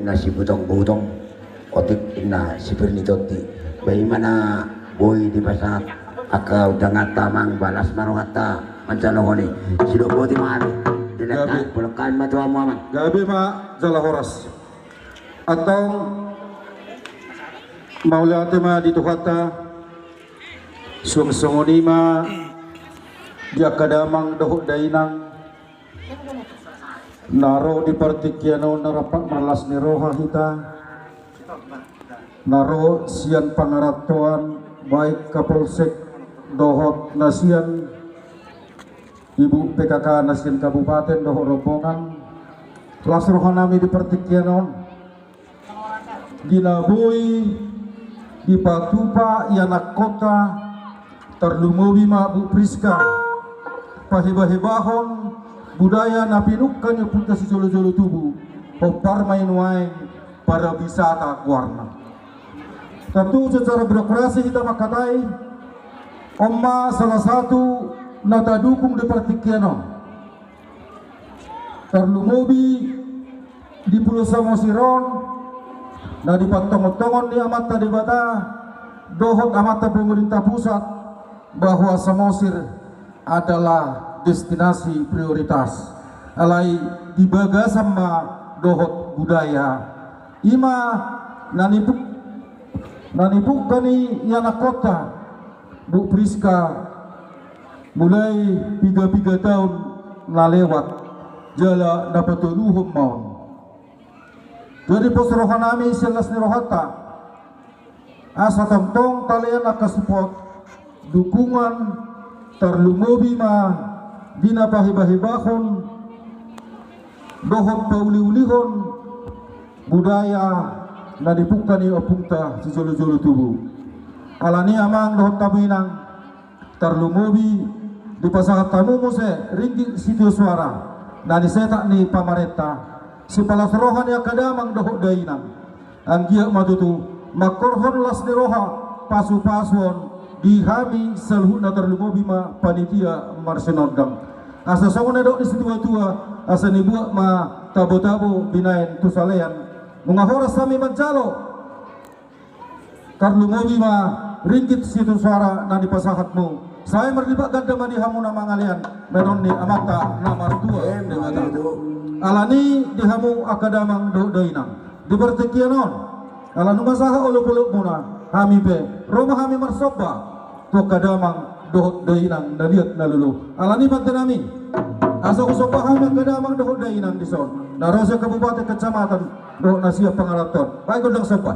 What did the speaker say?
na si butong-butong otik na si Pernitotti bagaimana boy di pasat akau dengan tamang balas maruhata mancalohoni sido boti mari dinatna pulakan matua muaman gabi ma jala horas atau maulati ma dito kata sungsungoni ma dia kadamang dohok dainang naro di partikiano narapak malas ni roha hita naro sian pangaratuan baik kapolsek dohot nasian ibu PKK nasian kabupaten dohot rombongan kelas rohanami di partikiano ginabui di Patupa yanak kota terlumuwi ma Bu Priska pahibahibahon budaya na pinukkan yung punta si jolo-jolo tubuh popar main wain para wisata warna. Tentu secara birokrasi kita makatai Oma salah satu nata dukung di partikiano terlumubi di Pulau Samosiron na di patong-tongon di amata di bata dohot amata pemerintah pusat bahwa Samosir adalah destinasi prioritas alai dibaga sama dohot budaya ima nanipuk kani yana kota Bu Priska mulai 3 tahun na lewat jala dapat tuduhum maun jadi posrohan nami selas nirohata asa tentong talian akasupot dukungan terlumubi ma dina pahibahibahon dohot pauli-ulihon budaya na dipukan ni opungta si jolo-jolo tubuh alani amang dohot taminang terlumubi di pasangan tamu muse ringgit situ suara na disetak ni pamarenta si palasrohan yang kadamang dohot dainang anggiak matutu makorhon las ni roha pasu-pasuan dihami selhut na terlumubi ma panitia marsenodang asa songon dok di situ tua asa ni buat ma tabo-tabo binain tusalean mengahoras kami mencalo terlumubi ma ringgit situ suara na di pasahatmu saya merlibat ganda di hamu nama ngalian meron ni amata nama tua alani di hamu akadamang do dainang di bertekianon alanu masaha ulu-ulu muna hami be rumah hami marsoba to kadamang dohot dainang daliat nalulu alani mantenami asa usopahan ang kadamang dohot dainang dison narosa kabupaten kecamatan dohot nasia pangaraton baik undang sobat